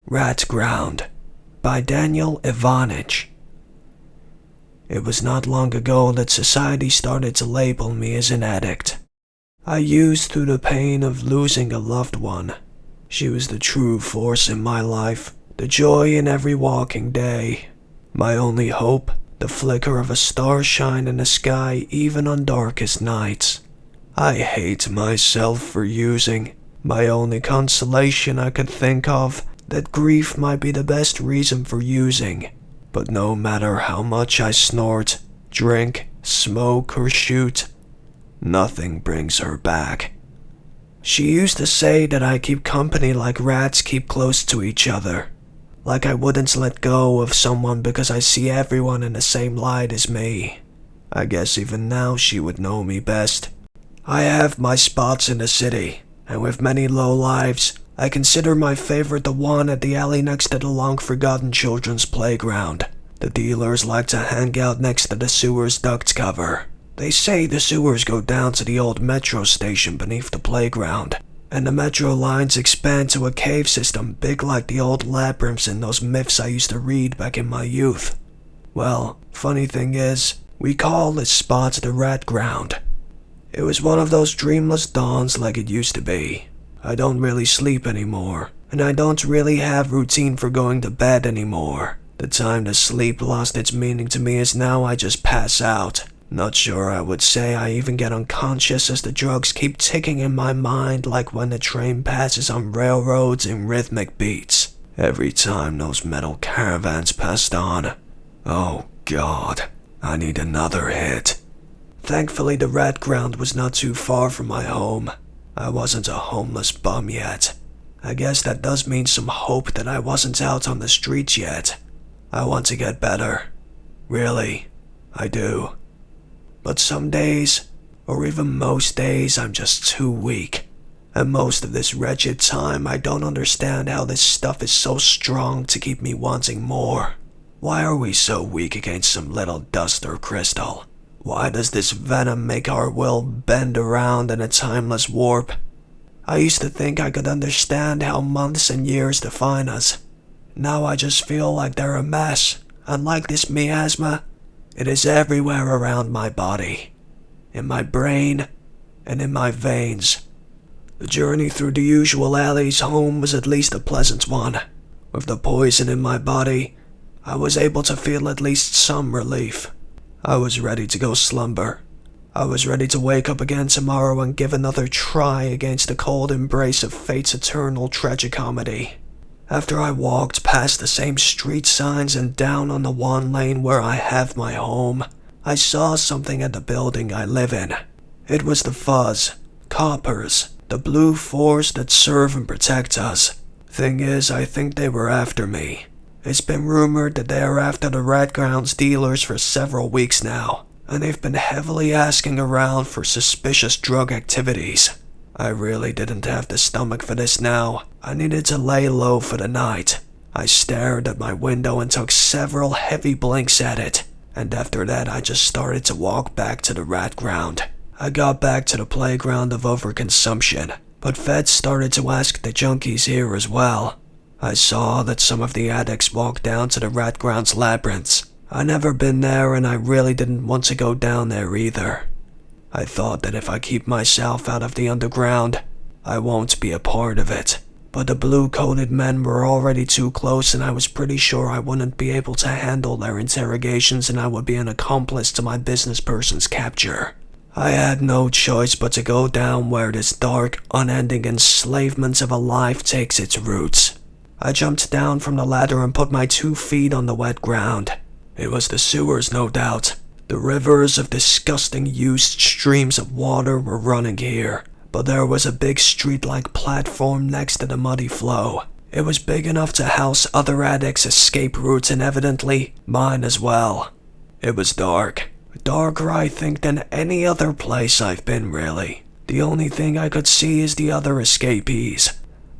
Ratground by Daniel Ivanics. It was not long ago that society started to label me as an addict. I used through the pain of losing a loved one. She was the true force in my life, the joy in every walking day. My only hope, the flicker of a starshine in the sky even on darkest nights. I hate myself for using. My only consolation I could think of, that grief might be the best reason for using. But no matter how much I snort, drink, smoke, or shoot, nothing brings her back. She used to say that I keep company like rats keep close to each other. Like I wouldn't let go of someone because I see everyone in the same light as me. I guess even now she would know me best. I have my spots in the city, and with many low lives, I consider my favorite the one at the alley next to the long-forgotten children's playground. The dealers like to hang out next to the sewer's duct cover. They say the sewers go down to the old metro station beneath the playground, and the metro lines expand to a cave system big like the old labyrinths in those myths I used to read back in my youth. Well, funny thing is, we call this spot the Ratground. It was one of those dreamless dawns like it used to be. I don't really sleep anymore, and I don't really have routine for going to bed anymore. The time to sleep lost its meaning to me as now I just pass out. Not sure I would say I even get unconscious as the drugs keep ticking in my mind like when the train passes on railroads in rhythmic beats. Every time those metal caravans passed on. Oh God, I need another hit. Thankfully the Ratground was not too far from my home. I wasn't a homeless bum yet. I guess that does mean some hope that I wasn't out on the streets yet. I want to get better. Really, I do. But some days, or even most days, I'm just too weak. And most of this wretched time, I don't understand how this stuff is so strong to keep me wanting more. Why are we so weak against some little dust or crystal? Why does this venom make our will bend around in a timeless warp? I used to think I could understand how months and years define us. Now I just feel like they're a mess, and like this miasma, it is everywhere around my body, in my brain, and in my veins. The journey through the usual alleys home was at least a pleasant one. With the poison in my body, I was able to feel at least some relief. I was ready to go slumber. I was ready to wake up again tomorrow and give another try against the cold embrace of fate's eternal tragicomedy. After I walked past the same street signs and down on the one lane where I have my home, I saw something at the building I live in. It was the Fuzz, coppers, the blue force that serve and protect us. Thing is, I think they were after me. It's been rumored that they are after the Ratground's dealers for several weeks now, and they've been heavily asking around for suspicious drug activities. I really didn't have the stomach for this now. I needed to lay low for the night. I stared at my window and took several heavy blinks at it, and after that I just started to walk back to the Ratground. I got back to the playground of overconsumption, but feds started to ask the junkies here as well. I saw that some of the addicts walked down to the Ratground's labyrinths. I never been there and I really didn't want to go down there either. I thought that if I keep myself out of the underground, I won't be a part of it. But the blue-coated men were already too close and I was pretty sure I wouldn't be able to handle their interrogations and I would be an accomplice to my business person's capture. I had no choice but to go down where this dark, unending enslavement of a life takes its roots. I jumped down from the ladder and put my 2 feet on the wet ground. It was the sewers, no doubt. The rivers of disgusting used streams of water were running here, but there was a big street-like platform next to the muddy flow. It was big enough to house other addicts' escape routes and evidently mine as well. It was dark. Darker, I think, than any other place I've been, really. The only thing I could see is the other escapees.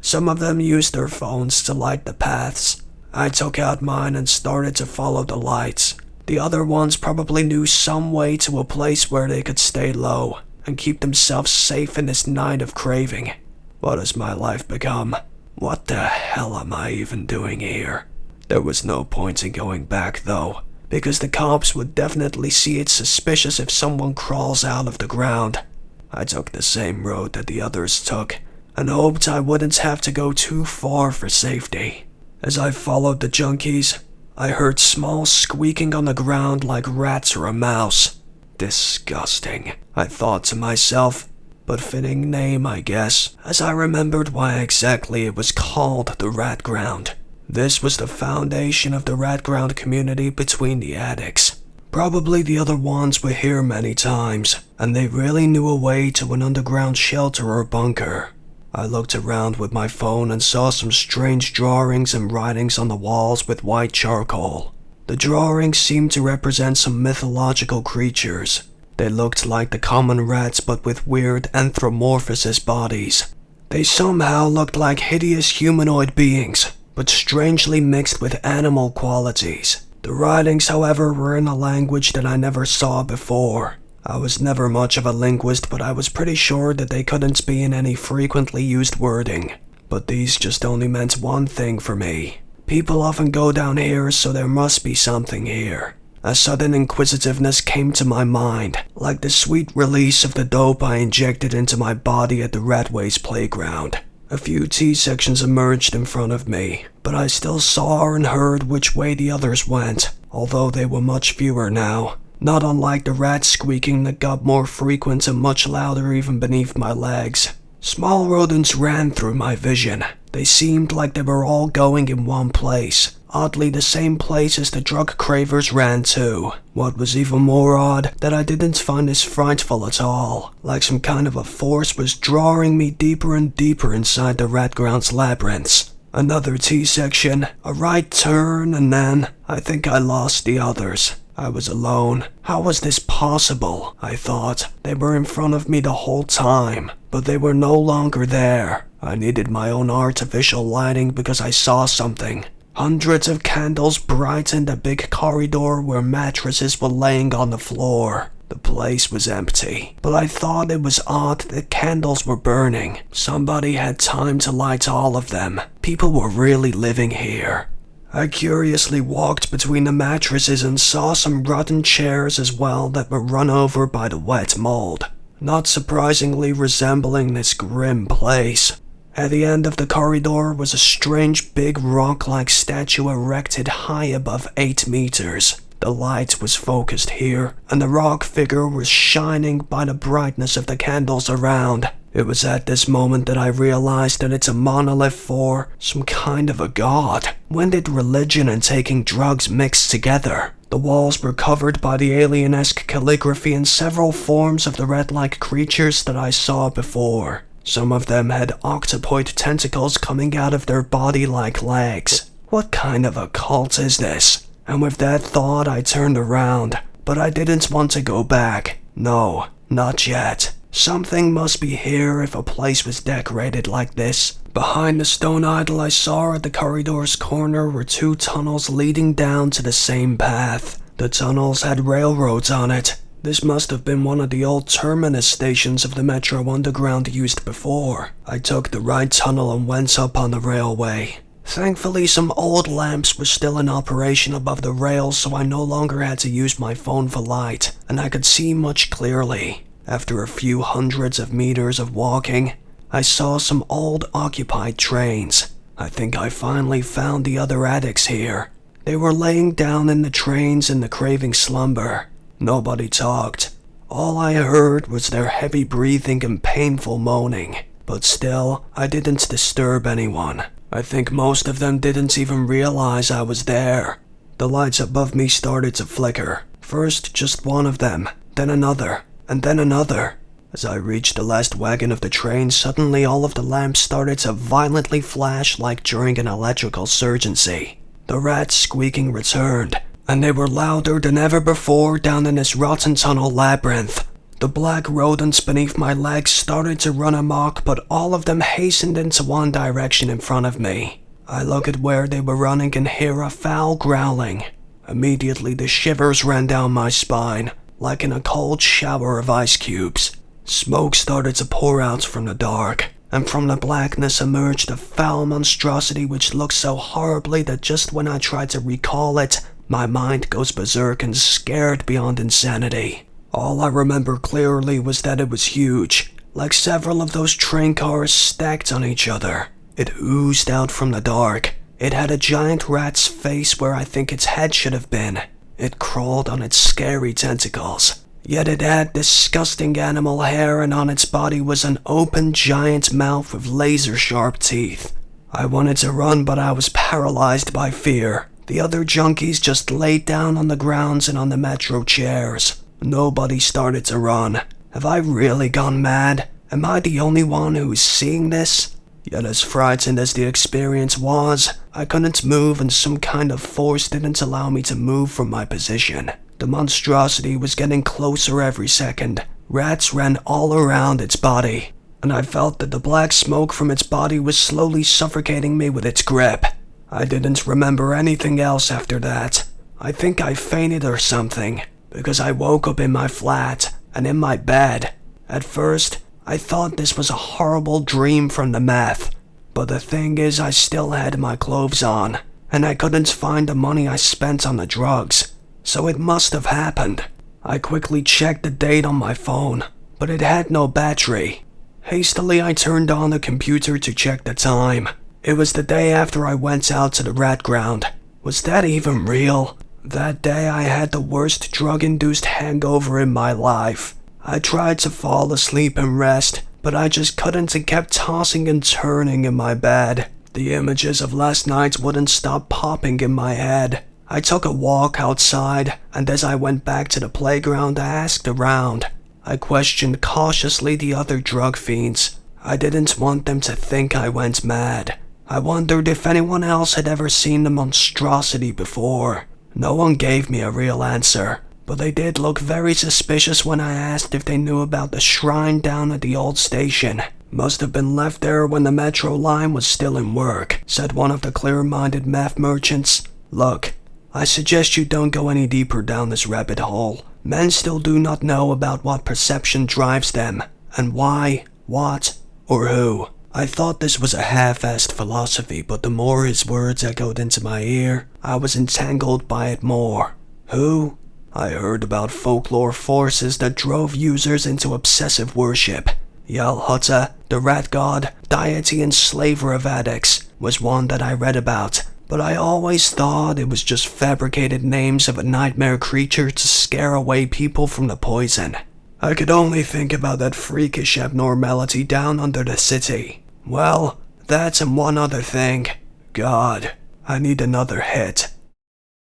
Some of them used their phones to light the paths. I took out mine and started to follow the lights. The other ones probably knew some way to a place where they could stay low and keep themselves safe in this night of craving. What has my life become? What the hell am I even doing here? There was no point in going back though, because the cops would definitely see it suspicious if someone crawls out of the ground. I took the same road that the others took, and hoped I wouldn't have to go too far for safety. As I followed the junkies, I heard small squeaking on the ground like rats or a mouse. Disgusting, I thought to myself, but fitting name I guess, as I remembered why exactly it was called the Ratground. This was the foundation of the Ratground community between the addicts. Probably the other ones were here many times, and they really knew a way to an underground shelter or bunker. I looked around with my phone and saw some strange drawings and writings on the walls with white charcoal. The drawings seemed to represent some mythological creatures. They looked like the common rats but with weird anthropomorphosis bodies. They somehow looked like hideous humanoid beings, but strangely mixed with animal qualities. The writings, however, were in a language that I never saw before. I was never much of a linguist, but I was pretty sure that they couldn't be in any frequently used wording. But these just only meant one thing for me. People often go down here, so there must be something here. A sudden inquisitiveness came to my mind, like the sweet release of the dope I injected into my body at the Ratways playground. A few T-sections emerged in front of me, but I still saw and heard which way the others went, although they were much fewer now. Not unlike the rat squeaking that got more frequent and much louder even beneath my legs. Small rodents ran through my vision. They seemed like they were all going in one place. Oddly the same place as the drug cravers ran to. What was even more odd, that I didn't find this frightful at all. Like some kind of a force was drawing me deeper and deeper inside the Ratground's labyrinths. Another T-section, a right turn, and then I think I lost the others. I was alone. How was this possible? I thought. They were in front of me the whole time, but they were no longer there. I needed my own artificial lighting because I saw something. Hundreds of candles brightened a big corridor where mattresses were laying on the floor. The place was empty, but I thought it was odd that candles were burning. Somebody had time to light all of them. People were really living here. I curiously walked between the mattresses and saw some rotten chairs as well that were run over by the wet mold, not surprisingly resembling this grim place. At the end of the corridor was a strange big rock-like statue erected high above 8 meters. The light was focused here, and the rock figure was shining by the brightness of the candles around. It was at this moment that I realized that it's a monolith for some kind of a god. When did religion and taking drugs mix together? The walls were covered by the alien-esque calligraphy and several forms of the rat-like creatures that I saw before. Some of them had octopoid tentacles coming out of their body-like legs. What kind of a cult is this? And with that thought, I turned around, but I didn't want to go back. No, not yet. Something must be here if a place was decorated like this. Behind the stone idol I saw at the corridor's corner were 2 tunnels leading down to the same path. The tunnels had railroads on it. This must have been one of the old terminus stations of the Metro Underground used before. I took the right tunnel and went up on the railway. Thankfully, some old lamps were still in operation above the rails, so I no longer had to use my phone for light, and I could see much clearly. After a few hundreds of meters of walking, I saw some old occupied trains. I think I finally found the other addicts here. They were laying down in the trains in the craving slumber. Nobody talked. All I heard was their heavy breathing and painful moaning. But still, I didn't disturb anyone. I think most of them didn't even realize I was there. The lights above me started to flicker. First just one of them, then another, and then another. As I reached the last wagon of the train, suddenly all of the lamps started to violently flash like during an electrical surgency. The rats squeaking returned, and they were louder than ever before down in this rotten tunnel labyrinth. The black rodents beneath my legs started to run amok, but all of them hastened into one direction in front of me. I look at where they were running and hear a foul growling. Immediately the shivers ran down my spine, like in a cold shower of ice cubes. Smoke started to pour out from the dark, and from the blackness emerged a foul monstrosity which looked so horribly that just when I tried to recall it, my mind goes berserk and scared beyond insanity. All I remember clearly was that it was huge, like several of those train cars stacked on each other. It oozed out from the dark. It had a giant rat's face where I think its head should have been. It crawled on its scary tentacles. Yet it had disgusting animal hair, and on its body was an open giant mouth with laser-sharp teeth. I wanted to run, but I was paralyzed by fear. The other junkies just laid down on the grounds and on the metro chairs. Nobody started to run. Have I really gone mad? Am I the only one who is seeing this? Yet as frightened as the experience was, I couldn't move, and some kind of force didn't allow me to move from my position. The monstrosity was getting closer every second. Rats ran all around its body, and I felt that the black smoke from its body was slowly suffocating me with its grip. I didn't remember anything else after that. I think I fainted or something, because I woke up in my flat and in my bed. At first, I thought this was a horrible dream from the meth, but the thing is I still had my clothes on, and I couldn't find the money I spent on the drugs, so it must have happened. I quickly checked the date on my phone, but it had no battery. Hastily I turned on the computer to check the time. It was the day after I went out to the Ratground. Was that even real? That day I had the worst drug-induced hangover in my life. I tried to fall asleep and rest, but I just couldn't and kept tossing and turning in my bed. The images of last night wouldn't stop popping in my head. I took a walk outside, and as I went back to the playground I asked around. I questioned cautiously the other drug fiends. I didn't want them to think I went mad. I wondered if anyone else had ever seen the monstrosity before. No one gave me a real answer, but they did look very suspicious when I asked if they knew about the shrine down at the old station. Must have been left there when the metro line was still in work, said one of the clear-minded meth merchants. Look, I suggest you don't go any deeper down this rabbit hole. Men still do not know about what perception drives them, and why, what, or who. I thought this was a half-assed philosophy, but the more his words echoed into my ear, I was entangled by it more. Who? I heard about folklore forces that drove users into obsessive worship. Yalhutta, the rat god, deity and slaver of addicts, was one that I read about, but I always thought it was just fabricated names of a nightmare creature to scare away people from the poison. I could only think about that freakish abnormality down under the city. Well, that and one other thing. God, I need another hit.